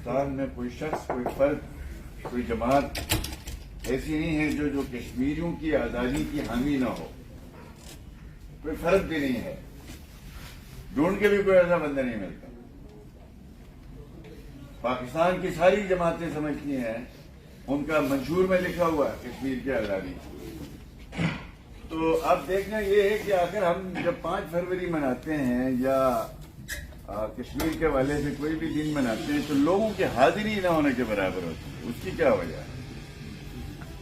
پاکستان میں کوئی شخص، کوئی فرد، کوئی جماعت ایسی نہیں ہے جو کشمیریوں کی آزادی کی حامی نہ ہو. کوئی فرد بھی نہیں ہے، ڈھونڈ کے بھی کوئی ایسا بندہ نہیں ملتا. پاکستان کی ساری جماعتیں سمجھتی ہیں، ان کا منشور میں لکھا ہوا ہے کشمیر کی آزادی. تو اب دیکھنا یہ ہے کہ آخر ہم جب 5 فروری مناتے ہیں یا کشمیر کے حوالے سے کوئی بھی دن مناتے ہیں تو لوگوں کی حاضری نہ ہونے کے برابر ہوتی ہے. اس کی کیا وجہ ہے؟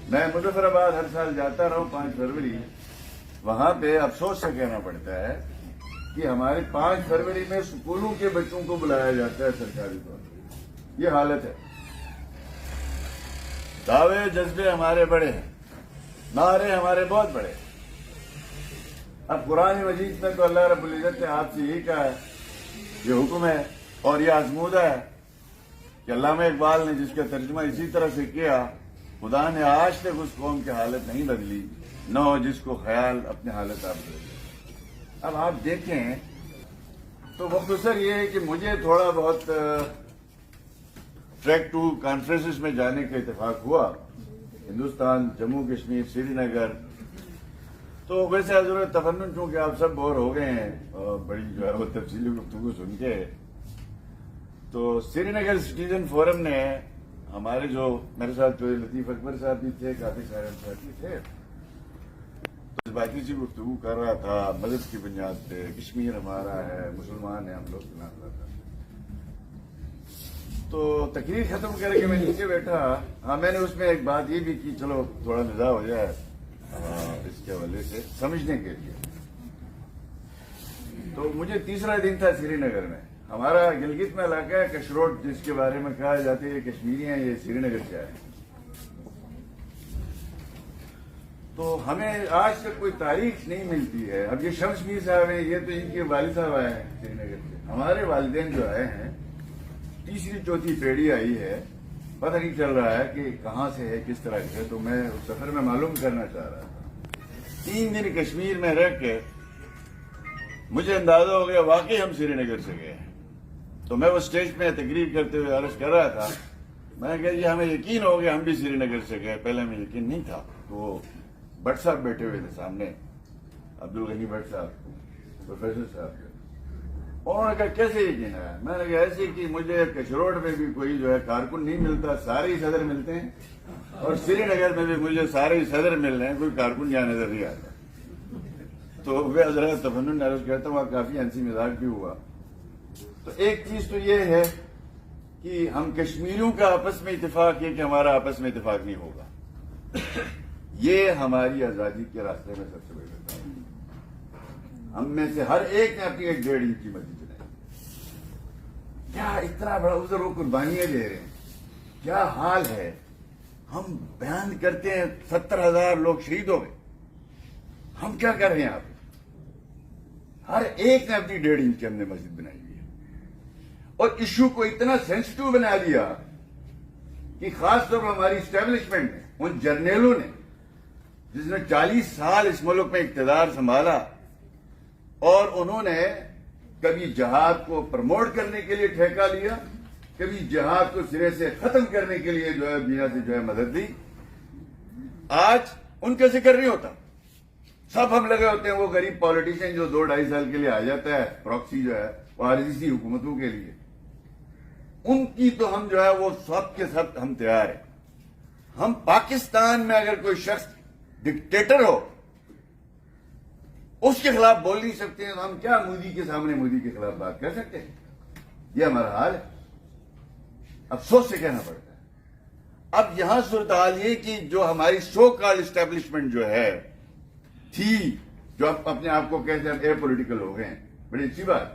میں مظفر آباد ہر سال جاتا رہا ہوں 5 فروری. وہاں پہ افسوس سے کہنا پڑتا ہے کہ ہمارے 5 فروری میں اسکولوں کے بچوں کو بلایا جاتا ہے سرکاری طور پر. یہ حالت ہے. دعوے جذبے ہمارے بڑے ہیں، نعرے ہمارے بہت بڑے ہیں. اب قرآن مجید میں تو اللہ رب العزت نے آپ سے یہی کہا ہے، یہ حکم ہے اور یہ آزمودہ ہے کہ علامہ اقبال نے جس کا ترجمہ اسی طرح سے کیا، خدا نے آج تک اس قوم کی حالت نہیں بدلی، نہ ہو جس کو خیال اپنے حالت آپ بدلے. اب آپ دیکھیں تو مختصر یہ ہے کہ مجھے تھوڑا بہت ٹریک ٹو کانفرنسز میں جانے کا اتفاق ہوا، ہندوستان، جموں کشمیر، سری نگر. تو ویسے حضرت تفنن چونکہ آپ سب بور ہو گئے ہیں اور بڑی جو ہے وہ تفصیلی گفتگو سن کے، تو سری نگر سٹیزن فورم نے ہمارے جو میرے ساتھ جو لطیف اکبر صاحب بھی تھے، کافی سارے صاحب بھی تھے، تو اس باقی سی گفتگو کر رہا تھا مذہب کی بنیاد پہ. کشمیر ہمارا ہے، مسلمان ہیں ہم لوگ سنا رہا تھا. تو تقریر ختم کر کے میں نیچے بیٹھا. ہاں میں نے اس میں ایک بات یہ بھی کی، چلو تھوڑا مزاح ہو جائے اس کے حوالے سے سمجھنے کے لیے. تو مجھے تیسرا دن تھا سری نگر میں. ہمارا گلگت میں علاقہ ہے کشروٹ، جس کے بارے میں کہا جاتا ہے یہ کشمیری ہیں، یہ سری نگر سے آئے. تو ہمیں آج تک کوئی تاریخ نہیں ملتی ہے. اب یہ شمس میر صاحب ہیں، یہ تو ان کے والد صاحب آئے ہیں سری نگر سے. ہمارے والدین جو آئے ہیں، تیسری چوتھی پیڑھی آئی ہے، پتہ نہیں چل رہا ہے کہ کہاں سے ہے، کس طرح سے. تو میں اس سفر میں معلوم کرنا چاہ رہا تھا. 3 دن کشمیر میں رہ کے مجھے اندازہ ہو گیا واقعی ہم سری نگر سے گئے ہیں. تو میں وہ اسٹیج پہ تقریر کرتے ہوئے عرض کر رہا تھا، میں نے کہا جی ہمیں یقین ہو گیا ہم بھی سری نگر سے گئے. پہلے ہمیں یقین نہیں تھا. تو بٹ صاحب بیٹھے ہوئے تھے سامنے، عبدالغنی بٹ صاحب، پروفیسر صاحب. انہوں نے کہا کیسے یقین ہے؟ میں نے کہا ایسے کہ مجھے کشروٹ میں بھی کوئی جو ہے کارکن نہیں ملتا، سارے ہی صدر ملتے ہیں، اور سری نگر میں بھی مجھے سارے ہی صدر مل رہے ہیں، کوئی کارکن یہاں نظر نہیں آتا. تو وہ حضرت تفنن نے عرض کرتا ہوں کافی ہنسی مذاق بھی ہوا. تو ایک چیز تو یہ ہے کہ ہم کشمیریوں کا آپس میں اتفاق ہے کہ ہمارا آپس میں اتفاق نہیں ہوگا. یہ ہماری آزادی کے راستے میں سب سے بڑی بات ہے. ہم میں سے ہر ایک نے اپنی 1.5 انچ کی مسجد بنائی. کیا اتنا بڑا ادھر وہ قربانیاں دے رہے ہیں، کیا حال ہے. ہم بیان کرتے ہیں 70,000 لوگ شہید ہو گئے. ہم کیا کر رہے ہیں؟ آپ ہر ایک نے اپنی 1.5 انچ کی ہم نے مسجد بنائی ہوئی ہے، اور ایشو کو اتنا سینسٹیو بنا دیا کہ خاص طور پر ہماری اسٹیبلشمنٹ نے، ان جرنیلوں نے جس نے 40 سال اس ملک میں اقتدار سنبھالا، اور انہوں نے کبھی جہاد کو پروموٹ کرنے کے لیے ٹھیکہ لیا، کبھی جہاد کو سرے سے ختم کرنے کے لیے جو ہے دنیا سے جو ہے مدد دی. آج ان کا ذکر نہیں ہوتا. سب ہم لگے ہوتے ہیں وہ غریب پالیٹیشین جو 2-2.5 سال کے لیے آ جاتا ہے، پراکسی جو ہے وہ عارضی حکومتوں کے لیے. ان کی تو ہم جو ہے وہ سب کے سب ہم تیار ہیں. ہم پاکستان میں اگر کوئی شخص ڈکٹیٹر ہو اس کے خلاف بول نہیں سکتے ہیں، تو ہم کیا مودی کے سامنے مودی کے خلاف بات کر سکتے ہیں؟ یہ ہمارا حال ہے. افسوس سے کہنا پڑتا ہے. اب یہاں صورتحال یہ کہ جو ہماری سو کال اسٹیبلشمنٹ جو ہے تھی، جو اپنے آپ کو کہتے ہیں اے پولیٹیکل ہو گئے ہیں، بڑی اچھی بات.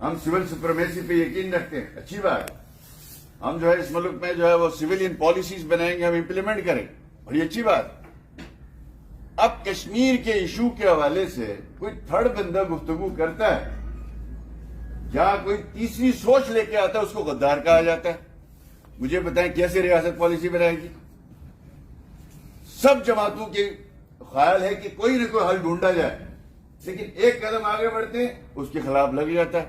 ہم سول سپریمیسی پہ یقین رکھتے ہیں، اچھی بات. ہم جو ہے اس ملک میں جو ہے وہ سویلین پالیسیز بنائیں گے، ہم امپلیمنٹ کریں، بڑی اچھی بات. اب کشمیر کے ایشو کے حوالے سے کوئی تھرڈ بندہ گفتگو کرتا ہے یا کوئی تیسری سوچ لے کے آتا ہے، اس کو غدار کہا جاتا ہے. مجھے بتائیں کیسے ریاست پالیسی بنائے گی؟ سب جماعتوں کے خیال ہے کہ کوئی نہ کوئی حل ڈھونڈا جائے، لیکن ایک قدم آگے بڑھتے ہیں اس کے خلاف لگ جاتا ہے.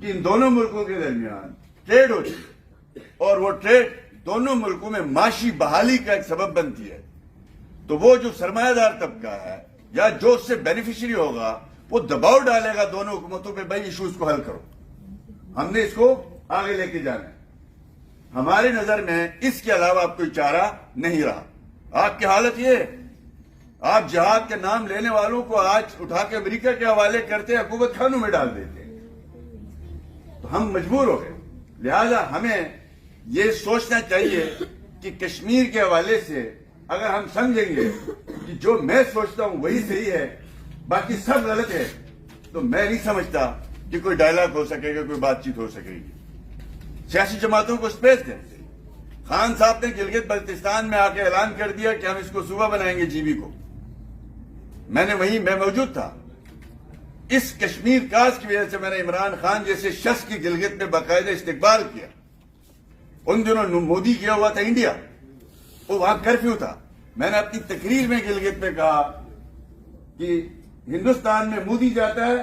کہ ان دونوں ملکوں کے درمیان ٹریڈ ہوتی ہے اور وہ ٹریڈ دونوں ملکوں میں معاشی بحالی کا ایک سبب بنتی ہے، تو وہ جو سرمایہ دار طبقہ ہے یا جو اس سے بینیفیشری ہوگا وہ دباؤ ڈالے گا دونوں حکومتوں پہ، بھائی ایشوز کو حل کرو، ہم نے اس کو آگے لے کے جانا ہے۔ ہماری نظر میں اس کے علاوہ اب کوئی چارہ نہیں رہا۔ آپ کی حالت یہ ہے، آپ جہاد کے نام لینے والوں کو آج اٹھا کے امریکہ کے حوالے کرتے حکومت خانوں میں ڈال دیتے ہیں، تو ہم مجبور ہو گئے۔ لہذا ہمیں یہ سوچنا چاہیے کہ کشمیر کے حوالے سے اگر ہم سمجھیں گے کہ جو میں سوچتا ہوں وہی صحیح ہے، باقی سب غلط ہے، تو میں نہیں سمجھتا کہ کوئی ڈائلاگ ہو سکے گا، کوئی بات چیت ہو سکے گی۔ سیاسی جماعتوں کو اسپیس دیں۔ خان صاحب نے گلگت بلتستان میں آ کے اعلان کر دیا کہ ہم اس کو صوبہ بنائیں گے جی بی کو، میں موجود تھا۔ اس کشمیر کاز کی وجہ سے میں نے عمران خان جیسے شخص کی گلگت میں باقاعدہ استقبال کیا۔ ان دنوں مودی گیا ہوا تھا انڈیا، وہ وہاں کرفیو تھا۔ میں نے اپنی تقریر میں گلگت میں کہا کہ ہندوستان میں مودی جاتا ہے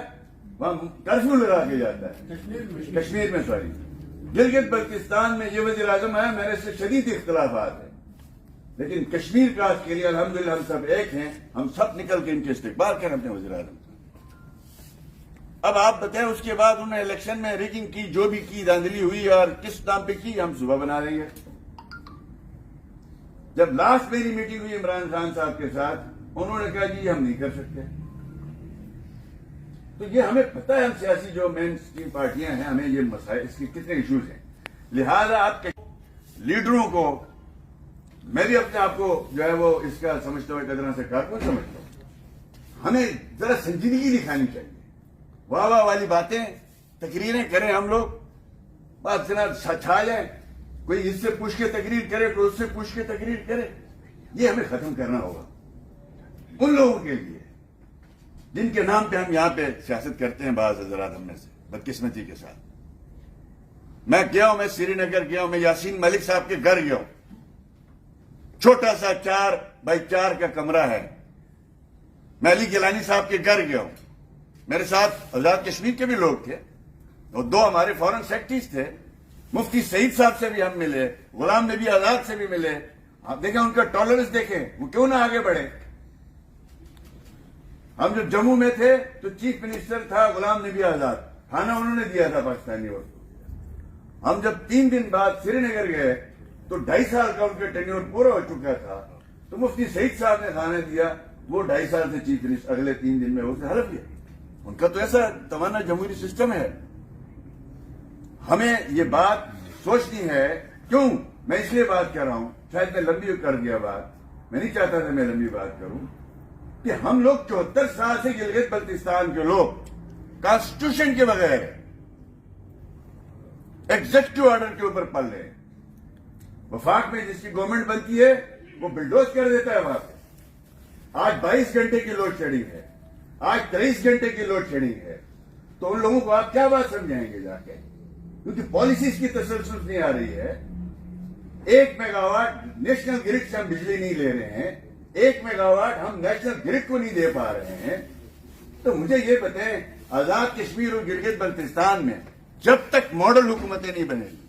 وہاں کرفیو لگا کے جاتا ہے، کشمیر میں سوری گلگت بلتستان میں یہ وزیر اعظم ہے، میرے سے شدید اختلافات ہیں، لیکن کشمیر کا کے لیے الحمدللہ ہم سب ایک ہیں، ہم سب نکل کے ان کے استقبال کریں اپنے وزیر اعظم کا۔ اب آپ بتائیں اس کے بعد انہوں نے الیکشن میں ریگنگ کی، جو بھی کی، دھاندلی ہوئی اور کس نام پہ کی، ہم صبح بنا رہے ہیں۔ جب لاسٹ میری میٹنگ ہوئی عمران خان صاحب کے ساتھ، انہوں نے کہا جی ہم نہیں کر سکتے۔ تو یہ ہمیں پتہ ہے، ہم سیاسی جو مین اسٹریم پارٹیاں ہیں، ہمیں یہ مسائل، اس کے کتنے ایشوز ہیں۔ لہذا آپ کے لیڈروں کو، میں بھی اپنے آپ کو جو ہے وہ اس کا سمجھتا ہوں، ایک طرح سے کارکن سمجھتا ہوں، ہمیں ذرا سنجیدگی دکھانی چاہیے۔ واہ واہ والی باتیں، تقریریں کریں ہم لوگ، بات چھا جائے، کوئی اس سے پوچھ کے تقریر کرے، کوئی اس سے پوچھ کے تقریر کرے، یہ ہمیں ختم کرنا ہوگا ان لوگوں کے لیے جن کے نام پہ ہم یہاں پہ سیاست کرتے ہیں۔ بعض حضرات ہم میں سے بدقسمتی کے ساتھ، میں گیا ہوں، میں سری نگر گیا ہوں، میں یاسین ملک صاحب کے گھر گیا ہوں، چھوٹا سا 4x4 کا کمرہ ہے۔ میں علی گیلانی صاحب کے گھر گیا ہوں، میرے ساتھ آزاد کشمیر کے بھی لوگ تھے اور 2 ہمارے فورن سیکرٹریز تھے، مفتی سعید صاحب سے بھی ہم ملے، غلام نبی آزاد سے بھی ملے۔ آپ دیکھیں ان کا ٹالرنس دیکھیں، وہ کیوں نہ آگے بڑھے۔ ہم جب جموں میں تھے تو چیف منسٹر تھا غلام نبی آزاد، کھانا انہوں نے دیا تھا پاکستانی وقت۔ ہم جب 3 دن بعد سری نگر گئے تو 2.5 سال کا ان کا ٹینیور پورا ہو چکا تھا، تو مفتی سعید صاحب نے کھانا دیا، وہ 2.5 سال سے چیف منسٹر، اگلے 3 دن میں اسے حلف لیا۔ ان کا تو ایسا توانا جمہوری سسٹم ہے۔ ہمیں یہ بات سوچنی ہے۔ کیوں میں اس لیے بات کر رہا ہوں، شاید میں لمبی کر دیا بات، میں نہیں چاہتا تھا میں لمبی بات کروں، کہ ہم لوگ 74 سال سے گلگت بلتستان کے لوگ کانسٹیٹیوشن کے بغیر ایگزیکٹو آرڈر کے اوپر پل رہے ہیں۔ وفاق میں جس کی گورنمنٹ بنتی ہے وہ بلڈوز کر دیتا ہے وہاں پہ۔ آج 22 گھنٹے کی لوڈ شیڈنگ ہے، آج 23 گھنٹے کی لوڈ شیڈنگ ہے، تو ان لوگوں کو آپ کیا بات سمجھائیں گے جا کے؟ کیونکہ پالیسیز کی تسلسل نہیں آ رہی ہے۔ 1 میگا واٹ نیشنل گرڈ سے ہم بجلی نہیں لے رہے ہیں، 1 میگا واٹ ہم نیشنل گرڈ کو نہیں دے پا رہے ہیں۔ تو مجھے یہ بتائیں، آزاد کشمیر اور گلگت بلتستان میں جب تک ماڈل حکومتیں نہیں بنے گی،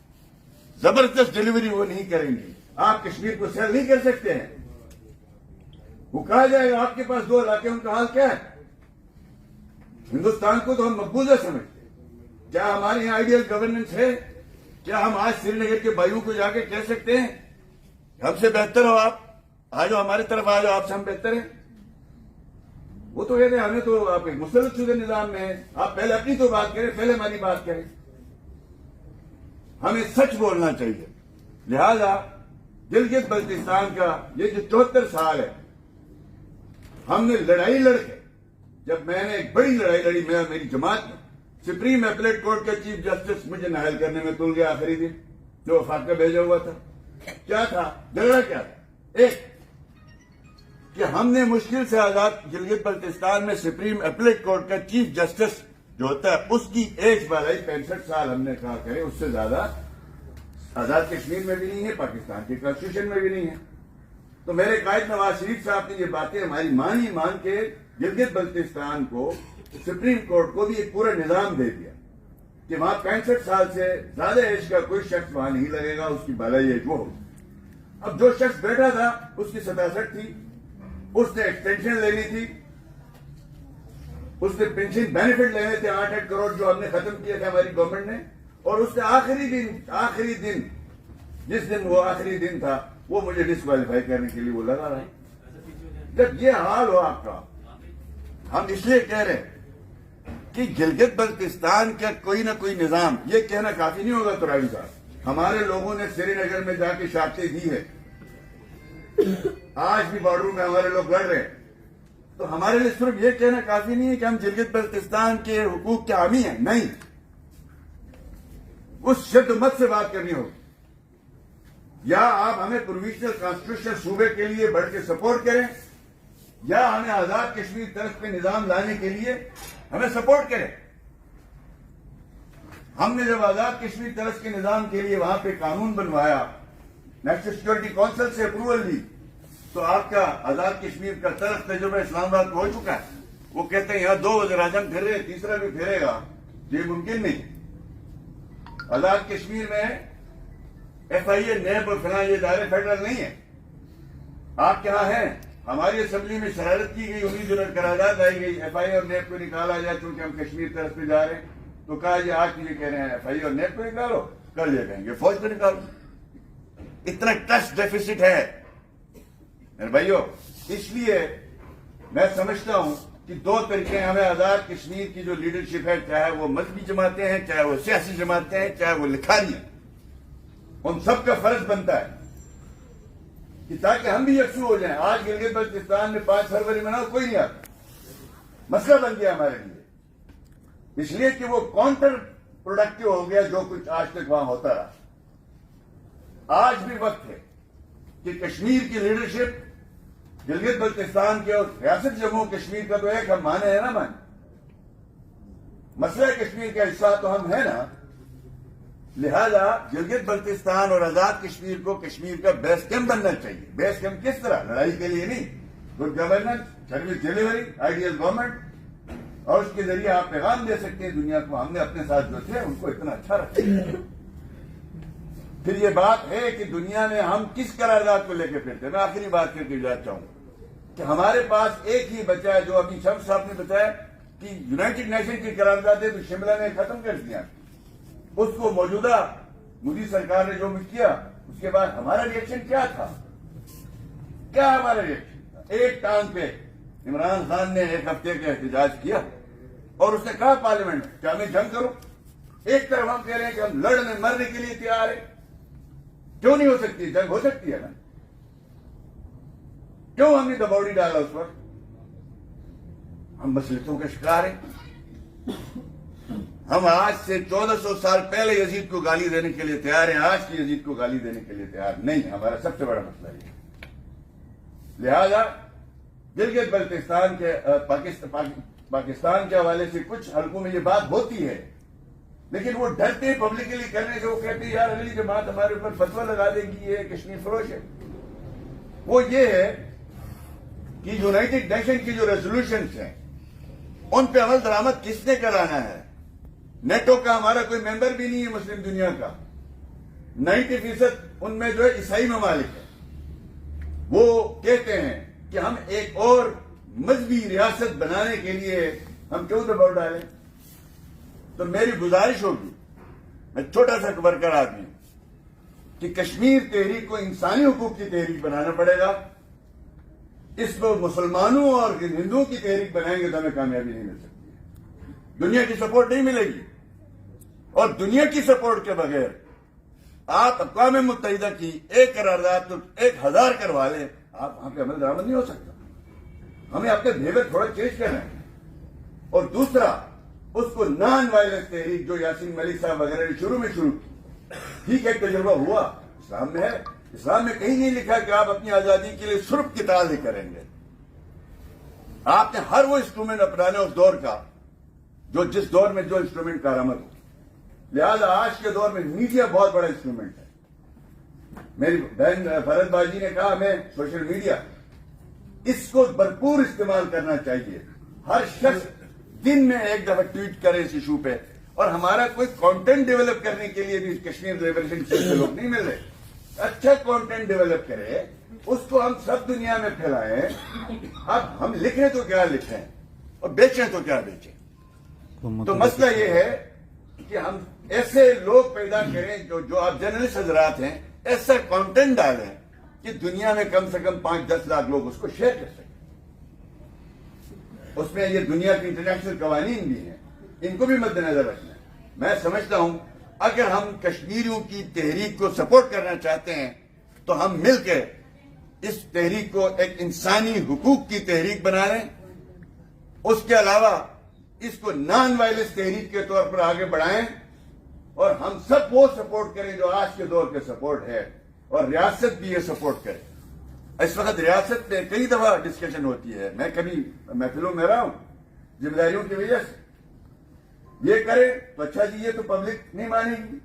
زبردست ڈلیوری وہ نہیں کریں گی، آپ کشمیر کو سیل نہیں کر سکتے ہیں۔ وہ کہا جائے گا آپ کے پاس 2 علاقے، ان کا حال کیا ہے؟ ہندوستان کو تو ہم مقبوضہ سمجھتے ہیں۔ کیا ہمارے یہاں آئیڈیل گورننس ہے؟ کیا ہم آج سری نگر کے بھائیوں کو جا کے کہہ سکتے ہیں ہم سے بہتر ہو آپ، آ جاؤ ہماری طرف، آ جاؤ آپ سے ہم بہتر ہیں؟ وہ تو کہتے ہیں ہمیں تو آپ ایک مسلط شدہ نظام میں ہیں، آپ پہلے اپنی تو بات کریں، پہلے ہماری بات کریں۔ ہمیں سچ بولنا چاہیے۔ لہذا گلگت بلتستان کا یہ جو 74 سال ہے، ہم نے لڑائی لڑ کے، جب میں نے ایک بڑی لڑائی لڑی، میں اور میری جماعت نے، سپریم اپیلیٹ کورٹ کا چیف جسٹس مجھے نااہل کرنے میں تل گیا آخری دن، جو وفاق کا بھیجا ہوا تھا۔ کیا تھا جھگڑا؟ کیا تھا؟ ایک کہ ہم نے مشکل سے آزاد گلگت بلتستان میں سپریم اپیلیٹ کورٹ کا چیف جسٹس جو ہوتا ہے اس کی ایج بڑھائی 65 سال، ہم نے کہا کرے اس سے زیادہ آزاد کشمیر میں بھی نہیں ہے، پاکستان کے کانسٹیٹیوشن میں بھی نہیں ہے۔ تو میرے قائد نواز شریف صاحب نے یہ باتیں ہماری مان کے گلگت بلتستان کو، سپریم کورٹ کو بھی ایک پورا نظام دے دیا کہ وہاں 65 سال سے زیادہ ایج کا کوئی شخص وہاں نہیں لگے گا، اس کی بالائی ایج وہ ہوگی۔ اب جو شخص بیٹھا تھا اس کی 67 تھی، اس نے ایکسٹینشن لینی تھی، اس نے پینشن بینیفٹ لینے تھے 8 کروڑ جو ہم نے ختم کیے تھے ہماری گورنمنٹ نے، اور اس نے آخری دن جس دن وہ آخری دن تھا وہ مجھے ڈسکوالیفائی کرنے کے لیے وہ لگا رہا ہے۔ جب یہ حال ہو آپ کا، ہم اس لیے کہہ رہے ہیں کہ گلگت بلتستان کا کوئی نہ کوئی نظام، یہ کہنا کافی نہیں ہوگا ترابی صاحب، ہمارے لوگوں نے سری نگر میں جا کے شاخیں دی ہے، آج بھی بارڈروں میں ہمارے لوگ لڑ رہے ہیں، تو ہمارے لیے صرف یہ کہنا کافی نہیں ہے کہ ہم گلگت بلتستان کے حقوق کے حامی ہیں، نہیں، اس شد مت سے بات کرنی ہوگی، یا آپ ہمیں پروویژنل کانسٹیٹیوشنل صوبے کے لیے بڑھ کے سپورٹ کریں، یا ہمیں آزاد کشمیر طرف پہ نظام لانے کے لیے ہمیں سپورٹ کریں۔ ہم نے جب آزاد کشمیر طرف کے نظام کے لیے وہاں پہ قانون بنوایا، نیشنل سیکورٹی کونسل سے اپروول لی، تو آپ کا آزاد کشمیر کا طرف تجربہ اسلام آباد کو ہو چکا ہے۔ وہ کہتے ہیں یہاں 2 وزیر اعظم پھر رہے، تیسرا بھی پھرے گا، یہ ممکن نہیں۔ آزاد کشمیر میں ایف آئی اے نیب اور فلاں یہ ادارے فیڈرل نہیں ہے، آپ کہاں ہیں؟ ہماری اسمبلی میں شرارت کی گئی، 19 یونٹ قرارداد لائی گئی، ایف آئی اے اور نیب کو نکالا جائے چونکہ ہم کشمیر طرف پہ جا رہے ہیں، تو کہا یہ آج یہ کہہ رہے ہیں ایف آئی اے اور نیب کو نکالو، کل یہ کہیں گے فوج کو نکالو۔ اتنا ٹرسٹ ڈیفیسٹ ہے میرے بھائیو، اس لیے میں سمجھتا ہوں کہ 2 طریقے ہمیں آزاد کشمیر کی جو لیڈرشپ ہے، چاہے وہ مذہبی جماعتیں ہیں، چاہے وہ سیاسی جماعتیں ہیں، چاہے وہ لکھاری ہیں، ان سب کا فرض بنتا ہے کہ تاکہ ہم بھی یکسو ہو جائیں۔ آج گلگت بلتستان میں 5 فروری مناؤ، کوئی نہیں آتا، مسئلہ بن گیا ہمارے لیے، اس لیے کہ وہ کاؤنٹر پروڈکٹیو ہو گیا جو کچھ آج تک وہاں ہوتا رہا۔ آج بھی وقت ہے کہ کشمیر کی لیڈرشپ گلگت بلتستان کے اور ریاست جموں کشمیر کا تو ایک ہم مانے ہیں نا، مسئلہ کشمیر کا حصہ تو ہم ہیں نا، لہذا گلگت بلتستان اور آزاد کشمیر کو کشمیر کا بیس کیمپ بننا چاہیے۔ بیس کیمپ کس طرح؟ لڑائی کے لیے نہیں، good governance, service delivery, ideal government, اور اس کے ذریعے آپ پیغام دے سکتے ہیں دنیا کو، ہم نے اپنے ساتھ جو تھے ان کو اتنا اچھا رکھا۔ پھر یہ بات ہے کہ دنیا میں ہم کس قرارداد کو لے کے پھرتے ہیں۔ میں آخری بات کر کے جانا چاہوں کہ ہمارے پاس ایک ہی بچہ ہے جو ابھی شمس صاحب نے بتایا کہ یونائٹڈ نیشن کی قرارداد ہے تو شملہ نے ختم کر دیا، اس کو موجودہ مودی سرکار نے جو کیا، اس کے بعد ہمارا ریئیکشن کیا تھا؟ کیا ہمارا ریئیکشن تھا؟ ایک ٹانگ پہ عمران خان نے 1 ہفتے کا احتجاج کیا اور اس نے کہا پارلیمنٹ میں کیا میں جنگ کروں؟ ایک طرف ہم کہہ رہے ہیں کہ ہم لڑنے مرنے کے لیے تیار ہیں، کیوں نہیں ہو سکتی؟ جنگ ہو سکتی ہے نا، کیوں ہم نے دباؤ ڈالا اس وقت؟ ہم مصلحتوں کا شکار ہیں۔ ہم آج سے 1400 سال پہلے یزید کو گالی دینے کے لیے تیار ہیں، آج کی یزید کو گالی دینے کے لیے تیار نہیں۔ ہمارا سب سے بڑا مسئلہ یہ ہے۔ لہذا گلگت بلتستان کے پاکستان کے حوالے سے کچھ حلقوں میں یہ بات ہوتی ہے، لیکن وہ ڈرتے ہیں پبلکلی کرنے سے، وہ کہتے ہیں یار اگلی جماعت ہمارے اوپر فتویٰ لگا دے گی یہ کشمیر فروش ہے۔ وہ یہ ہے کہ یونائٹڈ نیشن کی جو ریزولوشنز ہیں ان پہ عمل درآمد کس نے کرانا ہے؟ نیٹو کا ہمارا کوئی ممبر بھی نہیں ہے مسلم دنیا کا، 90% ان میں جو ہے عیسائی ممالک ہیں۔ وہ کہتے ہیں کہ ہم ایک اور مذہبی ریاست بنانے کے لیے ہم کیوں دباؤ ڈالیں؟ تو میری گزارش ہوگی، میں چھوٹا سا ورکر آدمی ہوں، کہ کشمیر تحریک کو انسانی حقوق کی تحریک بنانا پڑے گا۔ اس کو مسلمانوں اور ہندوؤں کی تحریک بنائیں گے تو ہمیں کامیابی نہیں مل سکتی ہے، دنیا کی سپورٹ نہیں ملے گی، اور دنیا کی سپورٹ کے بغیر آپ اقوام متحدہ کی ایک قرارداد تو 1000 کروا لیں، آپ وہاں پہ عمل درآمد نہیں ہو سکتا۔ ہمیں اپنے بہیویئر تھوڑا چینج کرنا ہے۔ اور دوسرا، اس کو نان وائلنس تحریک جو یاسین ملک صاحب وغیرہ نے شروع کی، ٹھیک ہے تجربہ ہوا، اسلام میں ہے، اسلام میں کہیں نہیں لکھا کہ آپ اپنی آزادی کے لیے صرف قتال ہی کریں گے۔ آپ نے ہر وہ انسٹرومنٹ اپنانے اس دور کا جو جس دور میں جو انسٹرومنٹ کارآمد ہو۔ لہذا آج کے دور میں میڈیا بہت بڑا انسٹرومنٹ ہے۔ میری بہن فرد باجی نے کہا ہمیں سوشل میڈیا اس کو بھرپور استعمال کرنا چاہیے۔ ہر شخص دن میں ایک دفعہ ٹویٹ کرے اس ایشو پہ، اور ہمارا کوئی کانٹینٹ ڈیولپ کرنے کے لیے بھی کشمیر لبریشن سے لوگ نہیں مل رہے. اچھا کانٹینٹ ڈیولپ کرے, اس کو ہم سب دنیا میں پھیلائیں. اب ہم لکھیں تو کیا لکھیں اور بیچیں تو کیا بیچیں. تو مسئلہ یہ ہے کہ ہم ایسے لوگ پیدا کریں جو آپ جرنلسٹ حضرات ہیں, ایسا کانٹینٹ ڈالیں کہ دنیا میں کم سے کم 5-10 لاکھ لوگ اس کو شیئر کر سکیں. اس میں یہ دنیا کے انٹرنیشنل قوانین بھی ہیں, ان کو بھی مد نظر رکھنا ہے. میں سمجھتا ہوں اگر ہم کشمیریوں کی تحریک کو سپورٹ کرنا چاہتے ہیں تو ہم مل کے اس تحریک کو ایک انسانی حقوق کی تحریک بنا لیں. اس کے علاوہ اس کو نان وائلنس تحریک کے طور پر آگے بڑھائیں, اور ہم سب وہ سپورٹ کریں جو آج کے دور کے سپورٹ ہے, اور ریاست بھی یہ سپورٹ کرے. اس وقت ریاست میں کئی دفعہ ڈسکشن ہوتی ہے, میں کبھی محفلوں میں رہا ہوں, ذمہ داریوں کی وجہ سے یہ کرے تو اچھا جی, یہ تو پبلک نہیں مانے گی.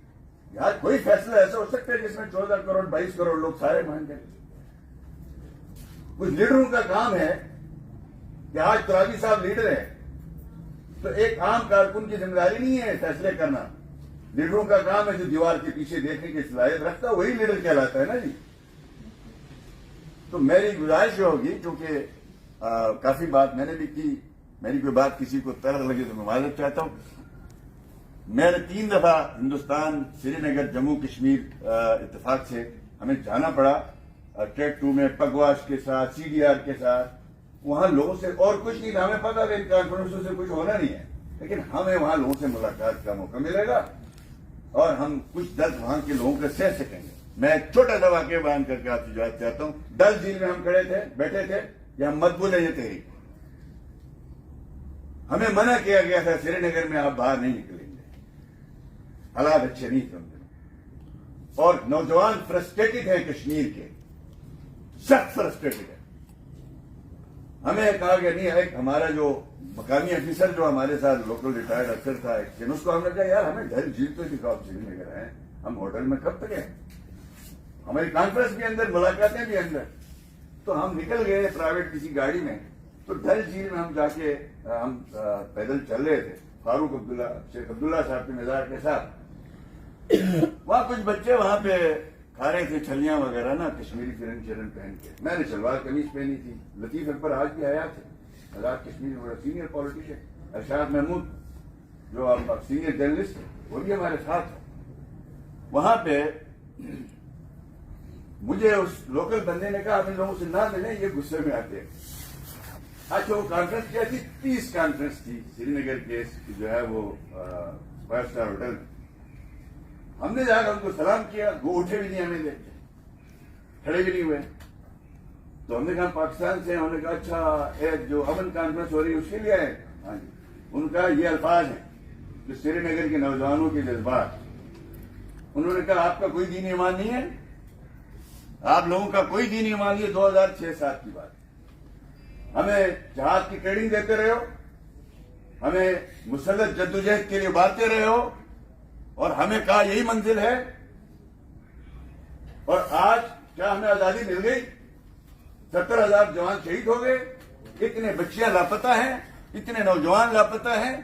یار کوئی فیصلہ ایسا ہو سکتا ہے جس میں 14 کروڑ 22 کروڑ لوگ سارے مان جائیں. کچھ لیڈروں کا کام ہے کہ آج ترابی صاحب لیڈر ہیں تو ایک عام کارکن کی ذمہ داری نہیں ہے فیصلے کرنا. لیڈروں کا کام ہے جو دیوار کے پیچھے دیکھنے کی صلاحیت رکھتا ہے وہی لیڈر کہلاتا ہے نا جی. تو میری گزارش ہوگی, کیونکہ کافی بات میں نے بھی کی, میری کوئی بات کسی کو طرح لگے تو میں معذرت چاہتا ہوں. میں نے 3 دفعہ ہندوستان, سری نگر, جموں کشمیر اتفاق سے ہمیں جانا پڑا ٹریک 2 میں, پگواش کے ساتھ, CDR کے ساتھ. وہاں لوگوں سے اور کچھ نہیں تھا, ہمیں پتا کہ ان کانفرنسوں سے کچھ ہونا نہیں ہے, لیکن ہمیں وہاں لوگوں سے ملاقات کا موقع ملے گا اور ہم کچھ درد وہاں کے لوگوں کے سہ سکیں گے. میں ایک چھوٹا سا واقعہ بیان کر کے آپ سے جواب چاہتا ہوں. ڈل جھیل میں ہم کھڑے تھے, بیٹھے تھے, یہاں مقبول ہے یہ تحریک. ہمیں منع کیا گیا تھا سری نگر میں آپ باہر نہیں نکلیں گے, حالات اچھے نہیں تھے ان دنوں, اور نوجوان فرسٹریٹڈ ہیں کشمیر کے, سخت فرسٹریٹڈ ہے. ہمیں کہا گیا نہیں, ایک ہمارا جو مقامی افیسر جو ہمارے ساتھ لوکل ریٹائرڈ افسر تھا, اس کو ہم نے کہا یار ہمیں ڈل جھیل تو دکھاؤ, سری نگر ہیں, ہم ہوٹل میں کب تک ہیں, ہماری کانفرنس بھی اندر, ملاقاتیں بھی اندر. تو ہم نکل گئے پرائیویٹ کسی گاڑی میں, تو ڈل جھیل میں ہم جا کے ہم پیدل چل رہے تھے فاروق عبداللہ, شیخ عبداللہ صاحب کے مزار کے ساتھ. وہاں کچھ بچے وہاں پہ کھا رہے تھے چھلیاں وغیرہ نا, کشمیری شرن پہن کے. میں نے شلوار قمیض پہنی تھی. لطیف اکبر آج بھی حیات ہے, آزاد کشمیر میں سینئر پالیٹیشین. ارشاد محمود جو آپ سینئر جرنلسٹ ہیں وہ بھی ہمارے ساتھ ہیں. وہاں پہ مجھے اس لوکل بندے نے کہا آپ ان لوگوں سے نہ ملیں, یہ غصے میں آتے ہیں. اچھا وہ کانفرنس کیا تھی, 30 کانفرنس تھی سری نگر کے جو ہے وہ 5 اسٹار ہوٹل. ہم نے جا کر ان کو سلام کیا, وہ اٹھے بھی نہیں, ہمیں دیکھتے کھڑے بھی نہیں ہوئے. تو ہم نے کہا پاکستان سے, انہوں نے کہا اچھا ایک جو امن کانفرنس ہو رہی ہے اس کے لیے آئے. ہاں جی. ان کا یہ الفاظ ہیں کہ سری نگر کے نوجوانوں کے جذبات. انہوں نے کہا آپ کا کوئی دینی ایمان نہیں ہے, آپ لوگوں کا کوئی دینی ایمان نہیں ہے. 2006-7 کی بات. ہمیں جہاد کی ٹریننگ دیتے رہے ہو, ہمیں مسلح جدوجہد کے لیے ابھارتے رہے ہو, اور ہمیں کہا یہی منزل ہے. اور آج کیا ہمیں آزادی مل گئی؟ 70,000 جوان شہید ہو گئے, اتنے بچیاں لاپتہ ہیں, اتنے نوجوان لاپتہ ہیں,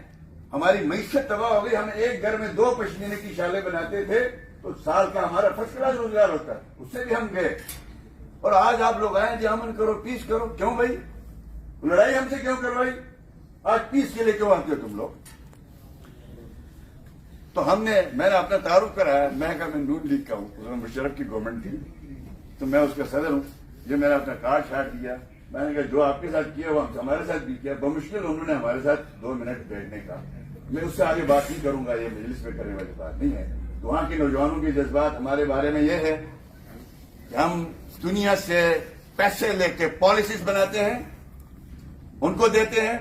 ہماری معیشت تباہ ہو گئی. ہم ایک گھر میں 2 پشمینے کی شالیں بناتے تھے تو سال کا ہمارا فرسٹ کلاس روزگار ہوتا ہے, اس سے بھی ہم گئے. اور آج آپ لوگ آئے جی امن کرو, پیس کرو. کیوں بھائی لڑائی ہم سے کیوں کروائی؟ آج پیس کے لیے کیوں آتے ہو تم لوگ؟ تو میں نے اپنا تعارف کرایا. میں نون لیگ کا ہوں, مشرف کی گورنمنٹ تھی تو میں اس کا صدر ہوں. جو میں نے اپنا کارڈ شارٹ دیا, میں نے کہا جو آپ کے ساتھ کیا وہ ہمارے ساتھ بھی کیا. بمشکل انہوں نے ہمارے ساتھ 2 منٹ بیٹھنے کا. میں اس سے آگے بات نہیں کروں گا, یہ مجلس میں کرنے والی بات نہیں ہے. تو وہاں کے نوجوانوں کے جذبات ہمارے بارے میں یہ ہے کہ ہم دنیا سے پیسے لے کے پالیسیز بناتے ہیں, ان کو دیتے ہیں,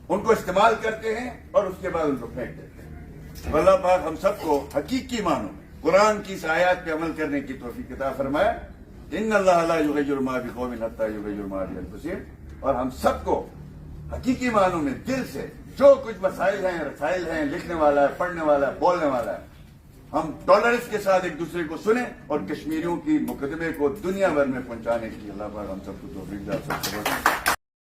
ان کو استعمال کرتے ہیں, اور اس کے بعد ان کو پھینک دیتے ہیں. اللہ پاک ہم سب کو حقیقی معنوں میں قرآن کی اس آیات پہ عمل کرنے کی توفیق عطا فرمائے. ان اللہ لا یغیر ما بقوم حتی یغیروا ما بانفسہم. اور ہم سب کو حقیقی معنوں میں دل سے جو کچھ مسائل ہیں, رسائل ہیں, لکھنے والا ہے, پڑھنے والا ہے, بولنے والا ہے, ہم ٹالرنس کے ساتھ ایک دوسرے کو سنیں اور کشمیریوں کی مقدمے کو دنیا بھر میں پہنچانے کی اللہ پاک ہم سب کو توفیق دے.